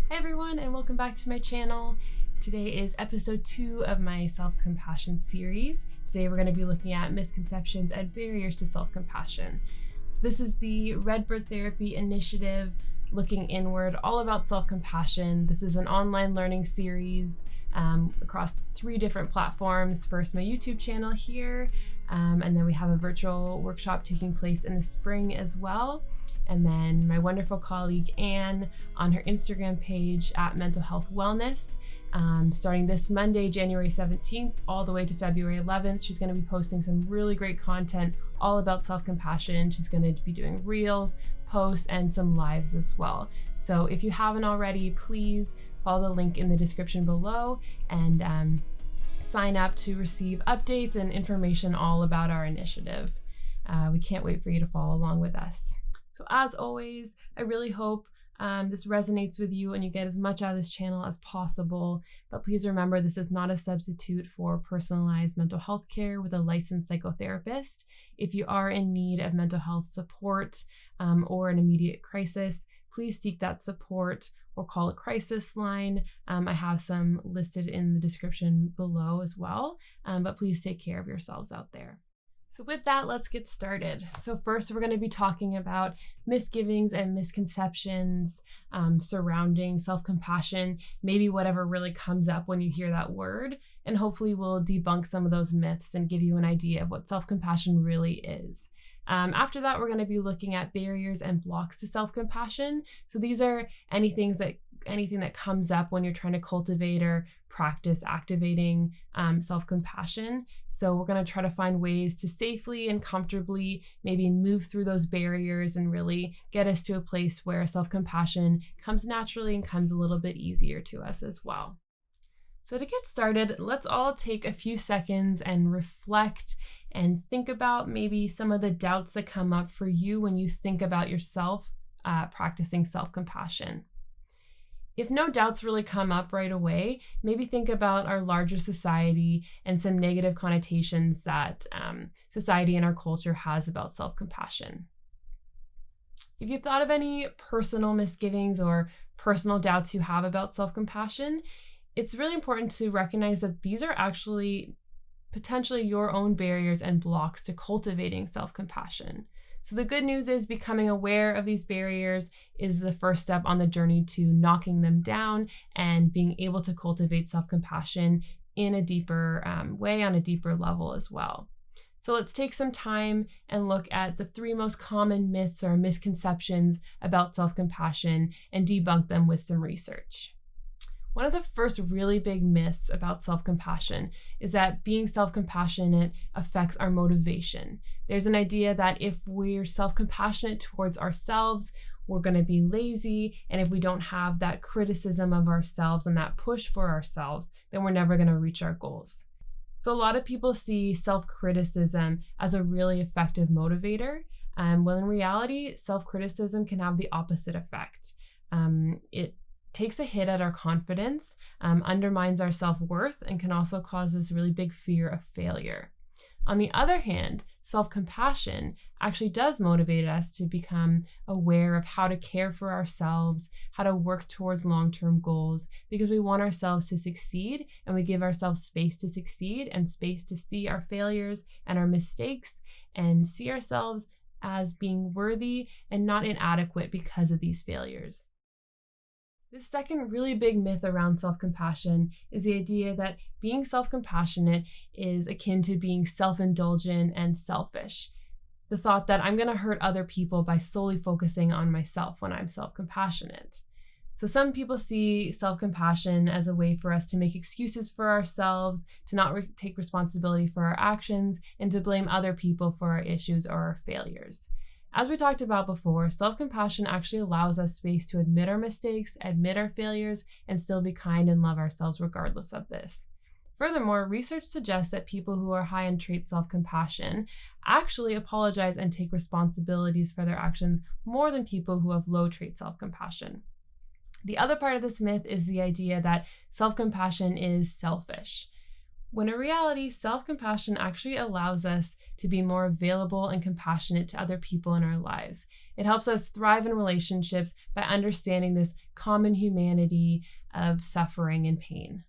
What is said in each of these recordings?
Hi everyone, and welcome back to my channel. Today is episode 2 of my self-compassion series. Today we're going to be looking at misconceptions and barriers to self-compassion. So this is the Redbird Therapy Initiative, looking inward, all about self-compassion. This is an online learning series across 3 different platforms. First, my YouTube channel here, and then we have a virtual workshop taking place in the spring as well. And then my wonderful colleague Anne on her Instagram page at Mental Health Wellness. Starting this Monday, January 17th, all the way to February 11th, she's going to be posting some really great content all about self-compassion. She's going to be doing reels, posts, and some lives as well. So if you haven't already, please follow the link in the description below and sign up to receive updates and information all about our initiative. We can't wait for you to follow along with us. So as always, I really hope this resonates with you and you get as much out of this channel as possible. But please remember, this is not a substitute for personalized mental health care with a licensed psychotherapist. If you are in need of mental health support or an immediate crisis, please seek that support or call a crisis line. I have some listed in the description below as well, but please take care of yourselves out there. So with that, let's get started. So first, we're going to be talking about misgivings and misconceptions surrounding self-compassion, maybe whatever really comes up when you hear that word, and hopefully we'll debunk some of those myths and give you an idea of what self-compassion really is. After that, we're going to be looking at barriers and blocks to self-compassion. So these are anything that comes up when you're trying to cultivate or practice activating self-compassion. So we're going to try to find ways to safely and comfortably maybe move through those barriers and really get us to a place where self-compassion comes naturally and comes a little bit easier to us as well. So to get started, let's all take a few seconds and reflect and think about maybe some of the doubts that come up for you when you think about yourself practicing self-compassion. If no doubts really come up right away, maybe think about our larger society and some negative connotations that society and our culture has about self-compassion. If you thought of any personal misgivings or personal doubts you have about self-compassion, it's really important to recognize that these are actually potentially your own barriers and blocks to cultivating self-compassion. So the good news is becoming aware of these barriers is the first step on the journey to knocking them down and being able to cultivate self-compassion in a deeper way, on a deeper level as well. So let's take some time and look at the 3 most common myths or misconceptions about self-compassion and debunk them with some research. One of the first really big myths about self-compassion is that being self-compassionate affects our motivation. There's an idea that if we're self-compassionate towards ourselves, we're going to be lazy, and if we don't have that criticism of ourselves and that push for ourselves, then we're never going to reach our goals. So a lot of people see self-criticism as a really effective motivator, when in reality, self-criticism can have the opposite effect. It takes a hit at our confidence, undermines our self-worth, and can also cause this really big fear of failure. On the other hand, self-compassion actually does motivate us to become aware of how to care for ourselves, how to work towards long-term goals, because we want ourselves to succeed, and we give ourselves space to succeed and space to see our failures and our mistakes and see ourselves as being worthy and not inadequate because of these failures. The second really big myth around self-compassion is the idea that being self-compassionate is akin to being self-indulgent and selfish. The thought that I'm going to hurt other people by solely focusing on myself when I'm self-compassionate. So some people see self-compassion as a way for us to make excuses for ourselves, to not take responsibility for our actions, and to blame other people for our issues or our failures. As we talked about before, self-compassion actually allows us space to admit our mistakes, admit our failures, and still be kind and love ourselves regardless of this. Furthermore, research suggests that people who are high in trait self-compassion actually apologize and take responsibilities for their actions more than people who have low trait self-compassion. The other part of this myth is the idea that self-compassion is selfish. when in reality, self-compassion actually allows us to be more available and compassionate to other people in our lives. It helps us thrive in relationships by understanding this common humanity of suffering and pain.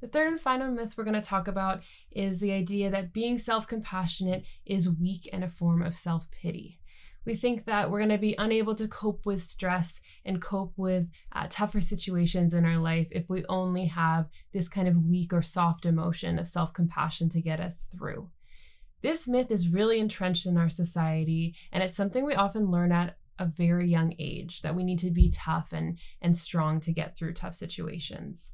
The third and final myth we're going to talk about is the idea that being self-compassionate is weak and a form of self-pity. We think that we're going to be unable to cope with stress and cope with tougher situations in our life if we only have this kind of weak or soft emotion of self-compassion to get us through. This myth is really entrenched in our society, and it's something we often learn at a very young age, that we need to be tough and strong to get through tough situations.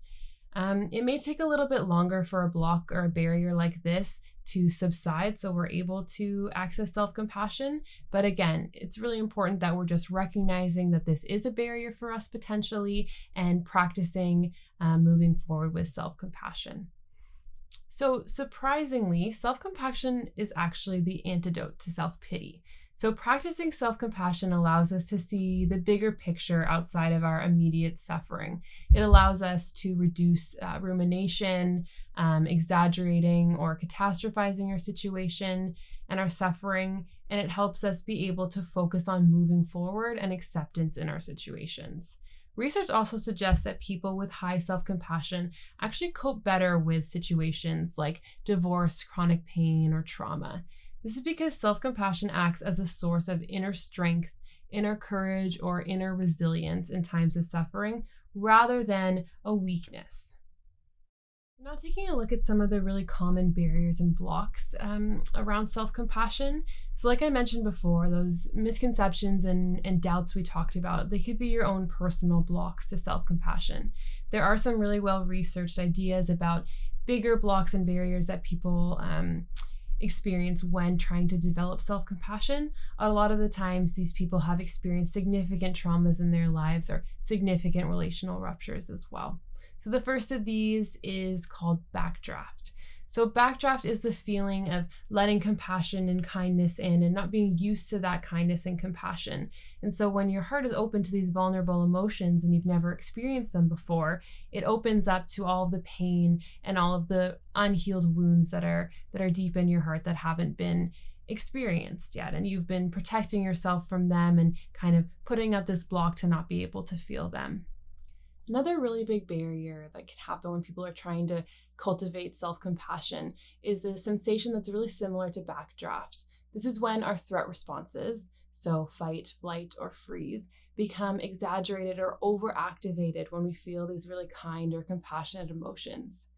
It may take a little bit longer for a block or a barrier like this to subside so we're able to access self-compassion. But again, it's really important that we're just recognizing that this is a barrier for us potentially and practicing moving forward with self-compassion. So surprisingly, self-compassion is actually the antidote to self-pity. So practicing self-compassion allows us to see the bigger picture outside of our immediate suffering. It allows us to reduce rumination, exaggerating or catastrophizing our situation and our suffering, and it helps us be able to focus on moving forward and acceptance in our situations. Research also suggests that people with high self-compassion actually cope better with situations like divorce, chronic pain, or trauma. This is because self-compassion acts as a source of inner strength, inner courage, or inner resilience in times of suffering, rather than a weakness. Now, taking a look at some of the really common barriers and blocks around self-compassion. So like I mentioned before, those misconceptions and doubts we talked about, they could be your own personal blocks to self-compassion. There are some really well-researched ideas about bigger blocks and barriers that people experience when trying to develop self-compassion. A lot of the times, these people have experienced significant traumas in their lives or significant relational ruptures as well. So the first of these is called backdraft. So backdraft is the feeling of letting compassion and kindness in and not being used to that kindness and compassion. And so when your heart is open to these vulnerable emotions and you've never experienced them before, it opens up to all of the pain and all of the unhealed wounds that are deep in your heart that haven't been experienced yet. And you've been protecting yourself from them and kind of putting up this block to not be able to feel them. Another really big barrier that can happen when people are trying to cultivate self-compassion is a sensation that's really similar to backdraft. This is when our threat responses, so fight, flight, or freeze, become exaggerated or overactivated when we feel these really kind or compassionate emotions.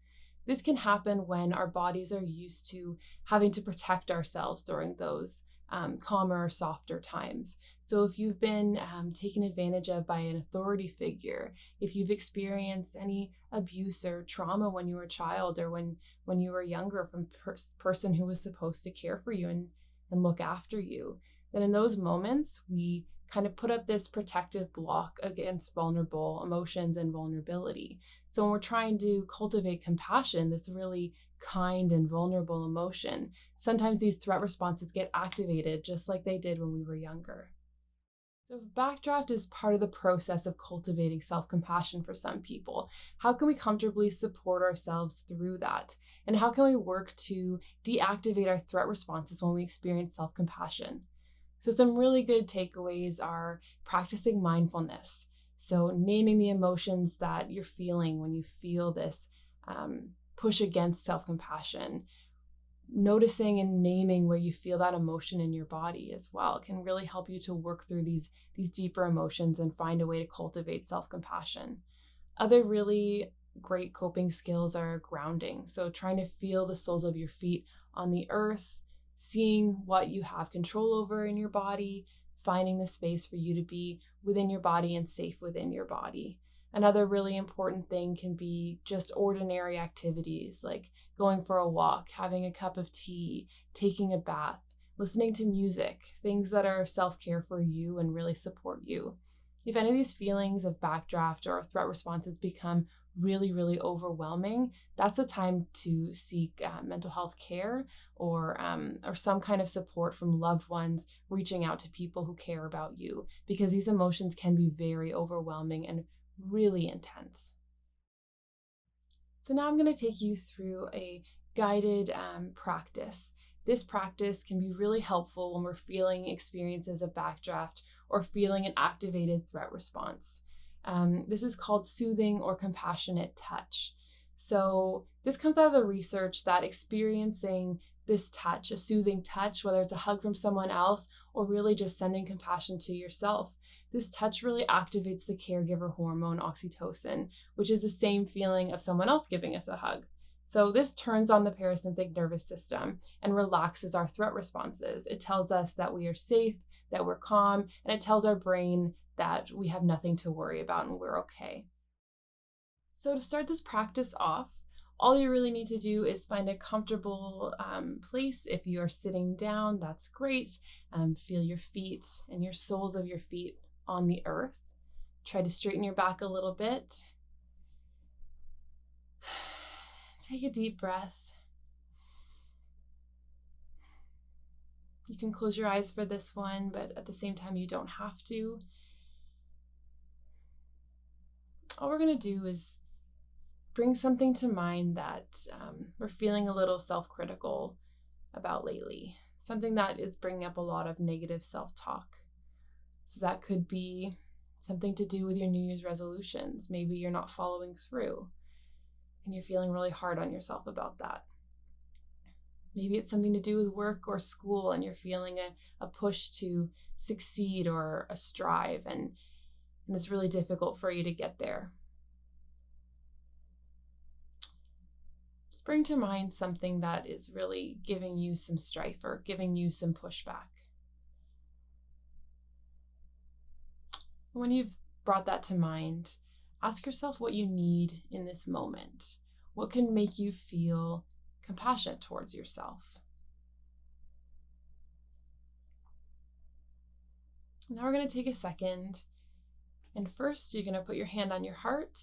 This can happen when our bodies are used to having to protect ourselves during those calmer, softer times. So if you've been taken advantage of by an authority figure, if you've experienced any abuse or trauma when you were a child or when you were younger from person who was supposed to care for you and look after you, then in those moments, we kind of put up this protective block against vulnerable emotions and vulnerability. So when we're trying to cultivate compassion, this really kind and vulnerable emotion, sometimes these threat responses get activated just like they did when we were younger. So if backdraft is part of the process of cultivating self-compassion for some people, how can we comfortably support ourselves through that? And how can we work to deactivate our threat responses when we experience self-compassion? So some really good takeaways are practicing mindfulness. So naming the emotions that you're feeling when you feel this push against self-compassion, noticing and naming where you feel that emotion in your body as well can really help you to work through these deeper emotions and find a way to cultivate self-compassion. Other really great coping skills are grounding. So trying to feel the soles of your feet on the earth, seeing what you have control over in your body, finding the space for you to be within your body and safe within your body. Another really important thing can be just ordinary activities like going for a walk, having a cup of tea, taking a bath, listening to music, things that are self-care for you and really support you. If any of these feelings of backdraft or threat responses become really, really overwhelming, that's a time to seek mental health care or some kind of support from loved ones, reaching out to people who care about you, because these emotions can be very overwhelming and really intense. So now I'm going to take you through a guided practice. This practice can be really helpful when we're feeling experiences of backdraft or feeling an activated threat response. This is called soothing or compassionate touch. So this comes out of the research that experiencing this touch, a soothing touch, whether it's a hug from someone else or really just sending compassion to yourself, this touch really activates the caregiver hormone oxytocin, which is the same feeling of someone else giving us a hug. So this turns on the parasympathetic nervous system and relaxes our threat responses. It tells us that we are safe, that we're calm, and it tells our brain that we have nothing to worry about and we're okay. So to start this practice off, all you really need to do is find a comfortable place. If you are sitting down, that's great. Feel your feet and your soles of your feet on the earth. Try to straighten your back a little bit. Take a deep breath. You can close your eyes for this one, but at the same time, you don't have to. All we're going to do is bring something to mind that we're feeling a little self-critical about lately, something that is bringing up a lot of negative self-talk. So that could be something to do with your New Year's resolutions. Maybe you're not following through and you're feeling really hard on yourself about that. Maybe it's something to do with work or school and you're feeling a push to succeed or a strive and it's really difficult for you to get there. Just bring to mind something that is really giving you some strife or giving you some pushback. When you've brought that to mind, ask yourself what you need in this moment. What can make you feel compassionate towards yourself? Now we're going to take a second, and first you're going to put your hand on your heart.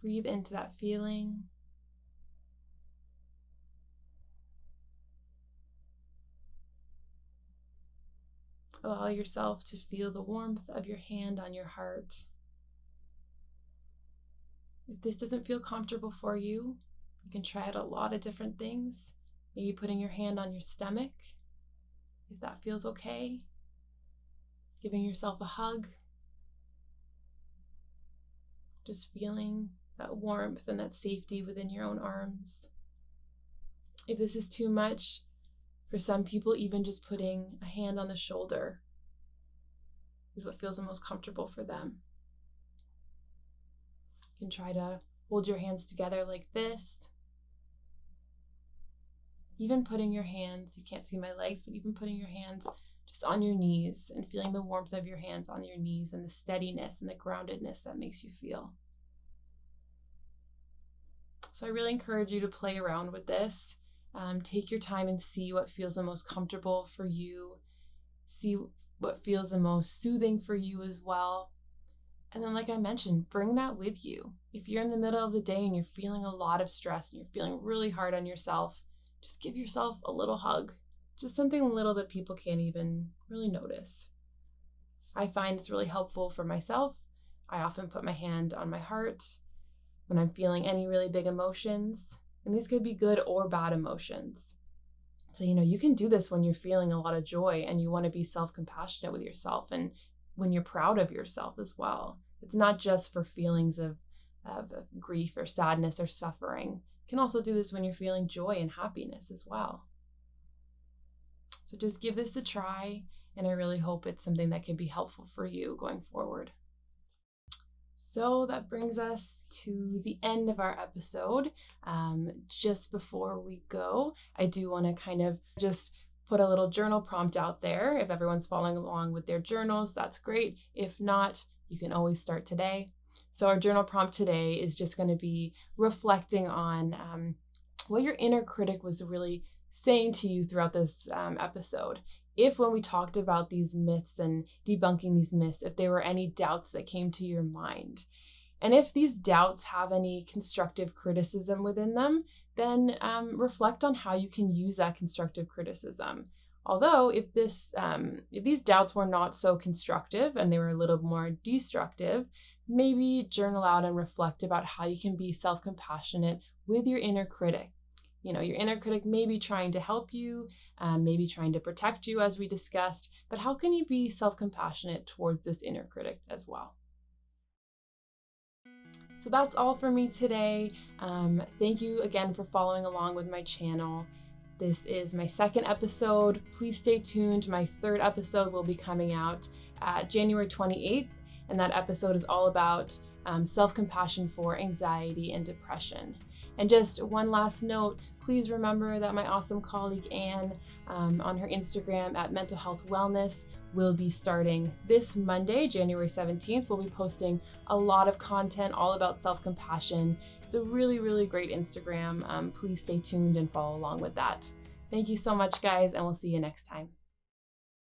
Breathe into that feeling. Allow yourself to feel the warmth of your hand on your heart. If this doesn't feel comfortable for you, you can try out a lot of different things. Maybe putting your hand on your stomach, if that feels okay. Giving yourself a hug. Just feeling that warmth and that safety within your own arms. If this is too much, for some people, even just putting a hand on the shoulder is what feels the most comfortable for them. You can try to hold your hands together like this. Even putting your hands, you can't see my legs, but even putting your hands just on your knees and feeling the warmth of your hands on your knees and the steadiness and the groundedness that makes you feel. So I really encourage you to play around with this. Take your time and see what feels the most comfortable for you. See what feels the most soothing for you as well. And then, like I mentioned, bring that with you. If you're in the middle of the day and you're feeling a lot of stress and you're feeling really hard on yourself, just give yourself a little hug. Just something little that people can't even really notice. I find it's really helpful for myself. I often put my hand on my heart when I'm feeling any really big emotions. And these could be good or bad emotions. So, you can do this when you're feeling a lot of joy and you want to be self-compassionate with yourself and when you're proud of yourself as well. It's not just for feelings of grief or sadness or suffering. You can also do this when you're feeling joy and happiness as well. So just give this a try, and I really hope it's something that can be helpful for you going forward. So that brings us to the end of our episode. Just before we go, I do want to kind of just put a little journal prompt out there. If everyone's following along with their journals, that's great. If not, you can always start today. So our journal prompt today is just going to be reflecting on what your inner critic was really saying to you throughout this episode. If when we talked about these myths and debunking these myths, if there were any doubts that came to your mind. And if these doubts have any constructive criticism within them, then reflect on how you can use that constructive criticism. Although if these doubts were not so constructive and they were a little more destructive, maybe journal out and reflect about how you can be self-compassionate with your inner critic. Your inner critic may be trying to help you, maybe trying to protect you, as we discussed, but how can you be self-compassionate towards this inner critic as well? So that's all for me today. Thank you again for following along with my channel. This is my second episode. Please stay tuned. My third episode will be coming out January 28th, and that episode is all about self-compassion for anxiety and depression. And just one last note, please remember that my awesome colleague Anne on her Instagram at Mental Health Wellness will be starting this Monday, January 17th. We'll be posting a lot of content all about self-compassion. It's a really, really great Instagram. Please stay tuned and follow along with that. Thank you so much, guys, and we'll see you next time.